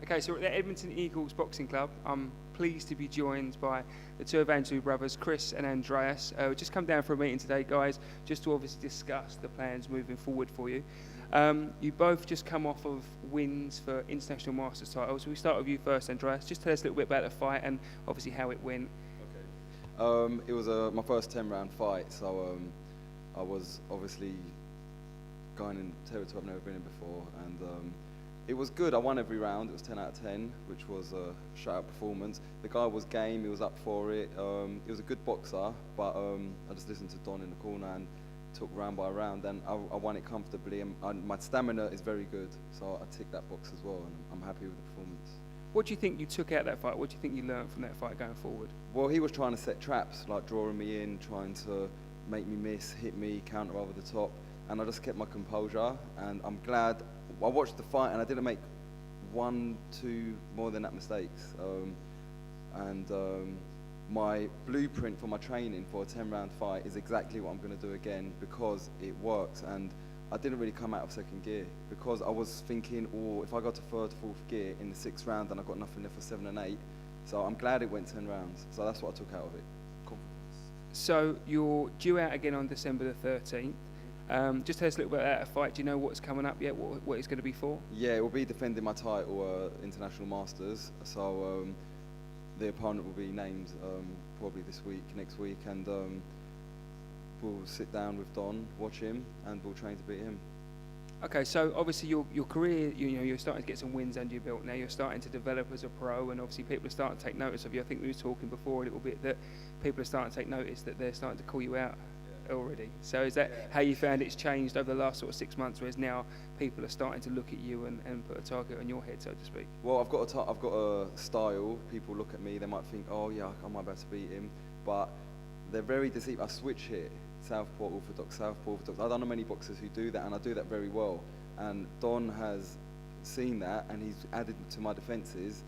Okay, so we're at the Edmonton Eagles Boxing Club. I'm pleased to be joined by the two Evangelou Brothers, Chris and Andreas. We've just come down for a meeting today, guys, just to obviously discuss the plans moving forward for you. You both just come off of wins for International Masters titles. We start with you first, Andreas. Just tell us a little bit about the fight and obviously how it went. Okay. It was my first 10-round fight, so I was obviously going in territory I've never been in before, and it was good. I won every round. It was 10 out of 10, which was a shutout performance. The guy was game. He was up for it. He was a good boxer, but I just listened to Don in the corner and took round by round, and I won it comfortably. And my stamina is very good, so I ticked that box as well, and I'm happy with the performance. What do you think you took out of that fight? What do you think you learned from that fight going forward? Well, he was trying to set traps, like drawing me in, trying to make me miss, hit me, counter over the top, and I just kept my composure, and I'm glad. I watched the fight and I didn't make one, two more than that mistakes. My blueprint for my training for a 10-round fight is exactly what I'm going to do again because it works. And I didn't really come out of second gear because I was thinking, oh, if I got to third, fourth gear in the 6th round and I got nothing left for 7 and 8. So I'm glad it went 10 rounds. So that's what I took out of it. Confidence. So you're due out again on December the 13th. Just tell us a little bit about that fight. Do you know what's coming up yet? What it's going to be for? Yeah, it will be defending my title, International Masters. So the opponent will be named probably next week, and we'll sit down with Don, watch him, and we'll train to beat him. Okay, so obviously your career, you're starting to get some wins under your belt now. You're starting to develop as a pro, and obviously people are starting to take notice of you. I think we were talking before a little bit that people are starting to take notice that they're starting to call you out already. So is that how you found it's changed over the last sort of 6 months, whereas now people are starting to look at you and put a target on your head, so to speak? Well, I've got a style. People look at me, they might think, oh yeah, I might be able to beat him, but they're very deceitful. I switch here, southpaw, orthodox, southpaw, orthodox. I don't know many boxers who do that, and I do that very well. And Don has seen that, and he's added to my defences,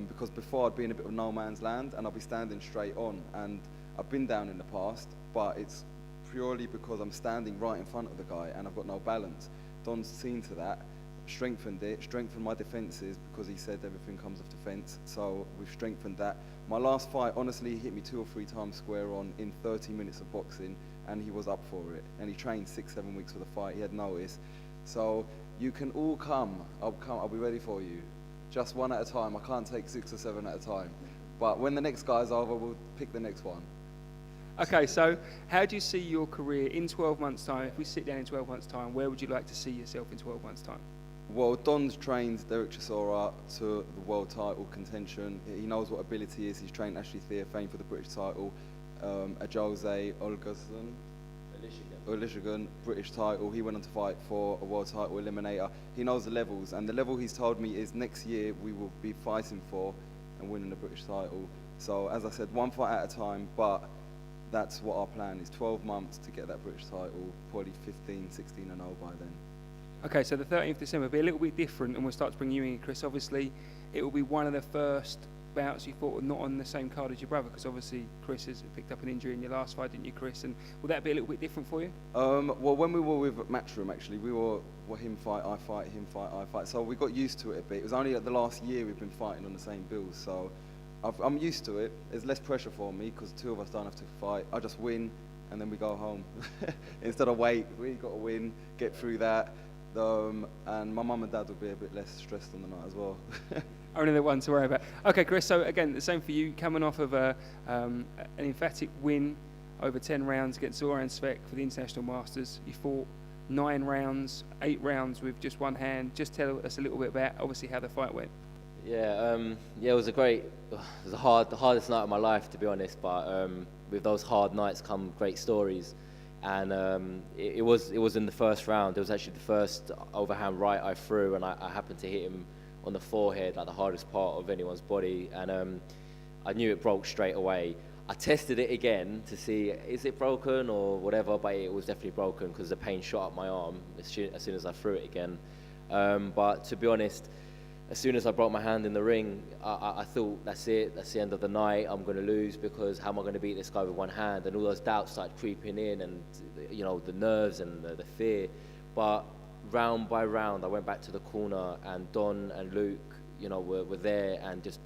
because before I'd be in a bit of no man's land, and I'd be standing straight on, and I've been down in the past, but it's purely because I'm standing right in front of the guy and I've got no balance. Don's seen to that, strengthened my defences because he said everything comes off defence, so we've strengthened that. My last fight, honestly, he hit me 2 or 3 times square on in 30 minutes of boxing, and he was up for it, and he trained 6-7 weeks for the fight. He had notice. So you can all come, I'll be ready for you. Just one at a time. I can't take 6 or 7 at a time, but when the next guy's over, we'll pick the next one. Okay, so how do you see your career in 12 months' time? If we sit down in 12 months' time, where would you like to see yourself in 12 months' time? Well, Don's trained Derek Chisora to the world title contention. He knows what ability is. He's trained Ashley Theophane for the British title. Ajose Olusegun, British title. He went on to fight for a world title eliminator. He knows the levels, and the level he's told me is next year we will be fighting for and winning the British title. So, as I said, one fight at a time, but that's what our plan is, 12 months to get that British title, probably 15, 16 and 0 by then. Okay, so the 13th of December will be a little bit different, and we'll start to bring you in, Chris. Obviously, it will be one of the first bouts you fought not on the same card as your brother, because obviously Chris has picked up an injury in your last fight, didn't you, Chris? And will that be a little bit different for you? Well, when we were with Matchroom, actually, we were him fight, I fight, him fight, I fight. So we got used to it a bit. It was only the last year we've been fighting on the same bills, so I'm used to it. There's less pressure for me because 2 of us don't have to fight. I just win and then we go home. Instead of wait, we got to win, get through that. And my mum and dad will be a bit less stressed on the night as well. Only the one to worry about. Okay, Chris, so again, the same for you. Coming off of an emphatic win over 10 rounds against Zoran Svek for the International Masters. You fought 9 rounds, 8 rounds with just one hand. Just tell us a little bit about, obviously, how the fight went. Yeah, it was the hardest night of my life, to be honest, but with those hard nights come great stories. And it was in the first round. It was actually the first overhand right I threw, and I happened to hit him on the forehead, like the hardest part of anyone's body, and I knew it broke straight away. I tested it again to see, is it broken or whatever, but it was definitely broken because the pain shot up my arm as soon as I threw it again. But to be honest, as soon as I broke my hand in the ring, I thought, that's it, that's the end of the night, I'm going to lose, because how am I going to beat this guy with one hand? And all those doubts started creeping in, and the nerves and the fear. But round by round, I went back to the corner, and Don and Luke were there and just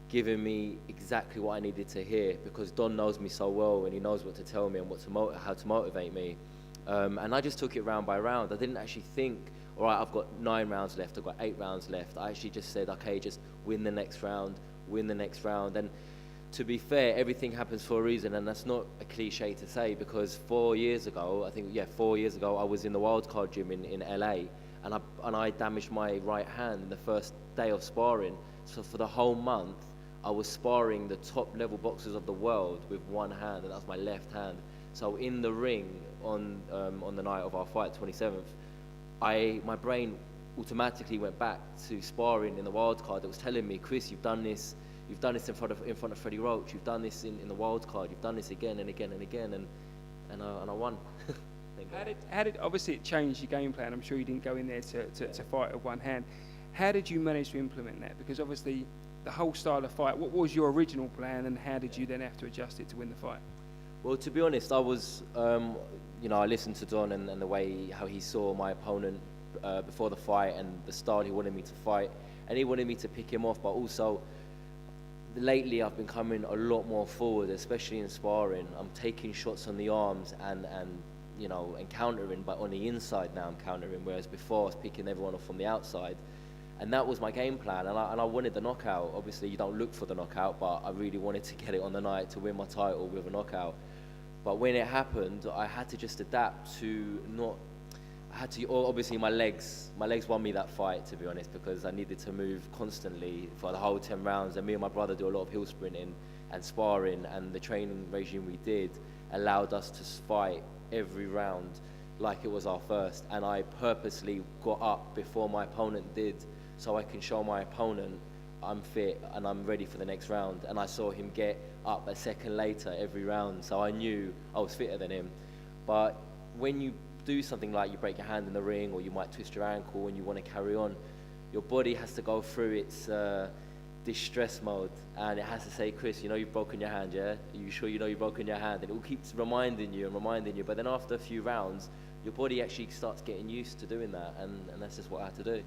giving me exactly what I needed to hear, because Don knows me so well and he knows what to tell me and how to motivate me. And I just took it round by round. I didn't actually think, all right, I've got 9 rounds left, I've got 8 rounds left. I actually just said, okay, just win the next round, win the next round. And to be fair, everything happens for a reason, and that's not a cliche to say, because 4 years ago, I was in the wildcard gym in LA, and I damaged my right hand in the first day of sparring. So for the whole month, I was sparring the top level boxers of the world with one hand, and that was my left hand. So in the ring on the night of our fight, 27th, my brain automatically went back to sparring in the wild card. It was telling me, Chris, you've done this in front of Freddie Roach, you've done this in the wild card, you've done this again and again and again, and I won. How did obviously it changed your game plan? I'm sure you didn't go in there to fight with one hand. How did you manage to implement that? Because obviously the whole style of fight, what was your original plan, and how did you then have to adjust it to win the fight? Well, to be honest, I was, I listened to Don and the way how he saw my opponent before the fight and the style he wanted me to fight, and he wanted me to pick him off. But also, lately I've been coming a lot more forward, especially in sparring. I'm taking shots on the arms and countering, but on the inside now I'm countering, whereas before I was picking everyone off from the outside. And that was my game plan, and I wanted the knockout. Obviously, you don't look for the knockout, but I really wanted to get it on the night to win my title with a knockout. But when it happened, I had to just adapt to obviously my legs won me that fight, to be honest, because I needed to move constantly for the whole 10 rounds. And me and my brother do a lot of hill sprinting and sparring, and the training regime we did allowed us to fight every round like it was our first. And I purposely got up before my opponent did, so I can show my opponent I'm fit and I'm ready for the next round. And I saw him get up a second later every round, so I knew I was fitter than him. But when you do something like you break your hand in the ring, or you might twist your ankle and you want to carry on, your body has to go through its distress mode, and it has to say, Chris, you know you've broken your hand, yeah? Are you sure you know you've broken your hand? And it will keep reminding you, but then after a few rounds, your body actually starts getting used to doing that, and that's just what I had to do.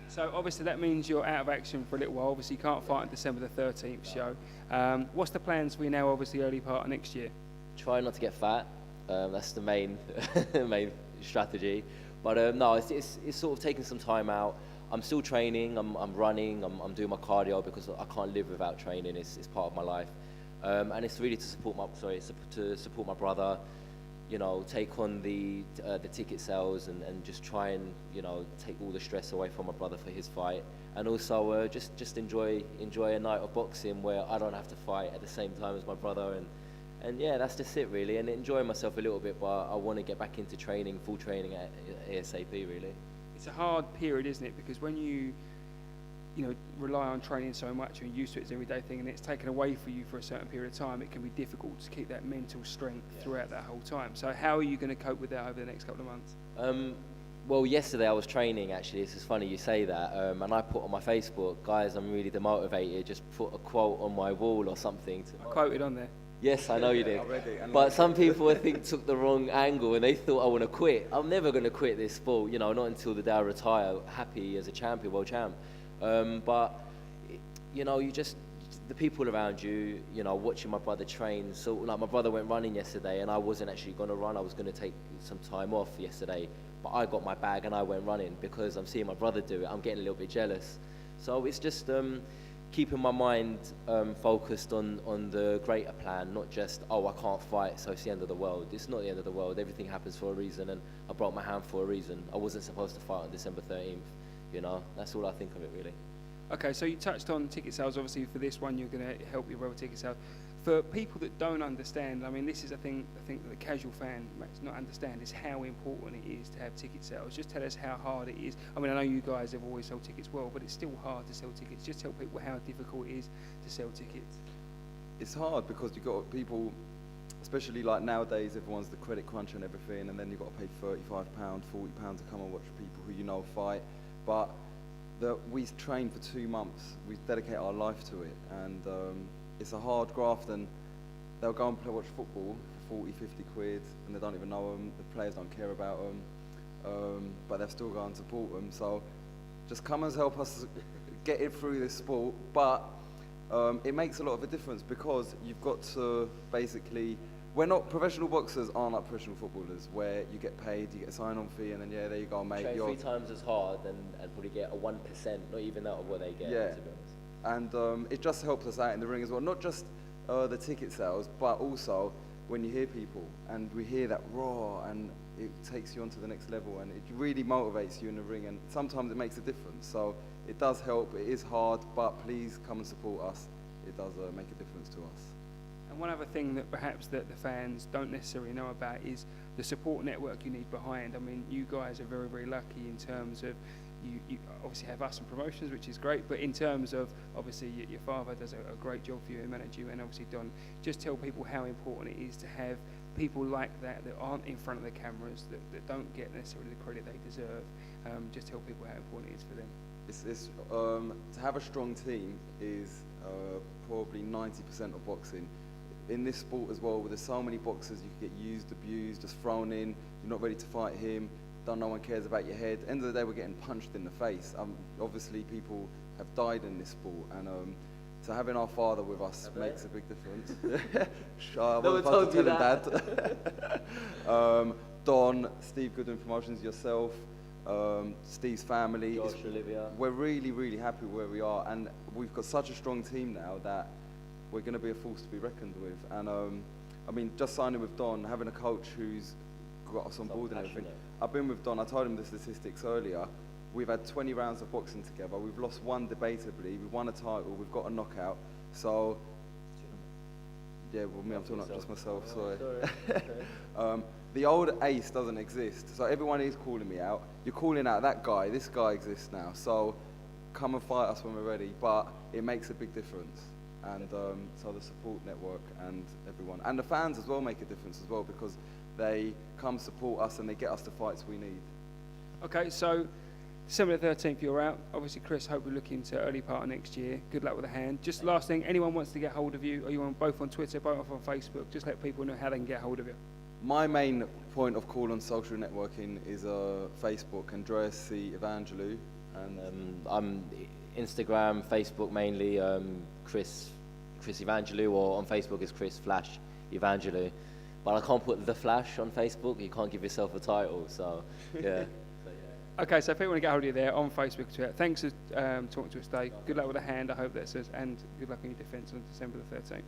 So obviously that means you're out of action for a little while. Obviously you can't fight on December the 13th show. What's the plans for you now, obviously early part of next year? Try not to get fat. That's the main main strategy. But no, it's sort of taking some time out. I'm still training. I'm running. I'm doing my cardio because I can't live without training. It's part of my life, and it's really to support my brother. Take on the ticket sales and just try and take all the stress away from my brother for his fight, and also just enjoy a night of boxing where I don't have to fight at the same time as my brother, and yeah, that's just it really, and enjoy myself a little bit. But I want to get back into training, full training at ASAP really. It's a hard period, isn't it? Because when you rely on training so much, you're used to it as an everyday thing, and it's taken away from you for a certain period of time, it can be difficult to keep that mental strength throughout that whole time. So how are you going to cope with that over the next couple of months? Well, yesterday I was training, actually. This is funny you say that, and I put on my Facebook, guys, I'm really demotivated, just put a quote on my wall or something. I quoted on there. Yes, I know you did. But some people, I think, took the wrong angle, and they thought I want to quit. I'm never going to quit this sport, not until the day I retire, happy as a champion, world champ. But the people around you, watching my brother train. So like my brother went running yesterday, and I wasn't actually going to run. I was going to take some time off yesterday, but I got my bag and I went running because I'm seeing my brother do it. I'm getting a little bit jealous. So it's just keeping my mind focused on the greater plan, not just, I can't fight, so it's the end of the world. It's not the end of the world. Everything happens for a reason, and I broke my hand for a reason. I wasn't supposed to fight on December 13th. That's all I think of it really. Okay, so you touched on ticket sales. Obviously for this one you're going to help your brother ticket sales. For people that don't understand, this is a thing I think that the casual fan might not understand, is how important it is to have ticket sales. Just tell us how hard it is. I know you guys have always sold tickets well, but it's still hard to sell tickets. Just tell people how difficult it is to sell tickets. It's hard because you've got people, especially like nowadays, everyone's the credit crunch and everything, and then you've got to pay £35, £40 to come and watch people who fight. But we train for 2 months. We dedicate our life to it, and it's a hard graft. And they'll go and watch football for 40, 50 quid, and they don't even know them. The players don't care about them, but they'll still go and support them. So just come and help us getting through this sport, but it makes a lot of a difference because you've got to basically, professional boxers aren't like professional footballers where you get paid, you get a sign-on fee, and then there you go, mate. Train 3 times as hard and probably get a 1%, not even out of what they get, to be honest. And it just helps us out in the ring as well, not just the ticket sales, but also when you hear people and we hear that raw, and it takes you on to the next level, and it really motivates you in the ring, and sometimes it makes a difference. So it does help. It is hard, but please come and support us. It does make a difference to us. And one other thing that perhaps that the fans don't necessarily know about is the support network you need behind. I mean, you guys are very, very lucky in terms of you obviously have us and promotions, which is great, but in terms of obviously your father does a great job for you and manage you, and obviously Don, just tell people how important it is to have people like that aren't in front of the cameras, that don't get necessarily the credit they deserve. Just tell people how important it is for them. To have a strong team is probably 90% of boxing. In this sport as well, where there's so many boxers, you can get used, abused, just thrown in, you're not ready to fight him, no one cares about your head. End of the day, we're getting punched in the face. Obviously, people have died in this sport, and so having our father with us makes a big difference. I wasn't supposed to tell him, Dad. Don, Steve Goodwin Promotions, yourself, Steve's family. Josh, Olivia. We're really, really happy where we are, and we've got such a strong team now that we're going to be a force to be reckoned with. And I mean, just signing with Don, having a coach who's got us on board and everything. I've been with Don, I told him the statistics earlier. We've had 20 rounds of boxing together. We've lost one debatably. We've won a title. We've got a knockout. So, yeah, well, me, I'm talking about just myself, sorry. The old ace doesn't exist. So everyone is calling me out. You're calling out that guy. This guy exists now. So come and fight us when we're ready. But it makes a big difference. And so the support network and everyone. And the fans as well make a difference as well, because they come support us and they get us the fights we need. Okay, so December the 13th, you're out. Obviously, Chris, hope we're looking to early part of next year. Good luck with the hand. Just last thing, anyone wants to get hold of you, are you both on Twitter, both on Facebook? Just let people know how they can get hold of you. My main point of call on social networking is Facebook, Andreas C. Evangelou. And I'm Instagram, Facebook mainly, Chris Evangelou, or on Facebook is Chris Flash Evangelou. But I can't put the Flash on Facebook. You can't give yourself a title, so yeah. Okay, so if people want to get hold of you there on Facebook, Twitter. Thanks for talking to us today. Good luck with the hand. I hope that says, and good luck on your defence on December the 13th.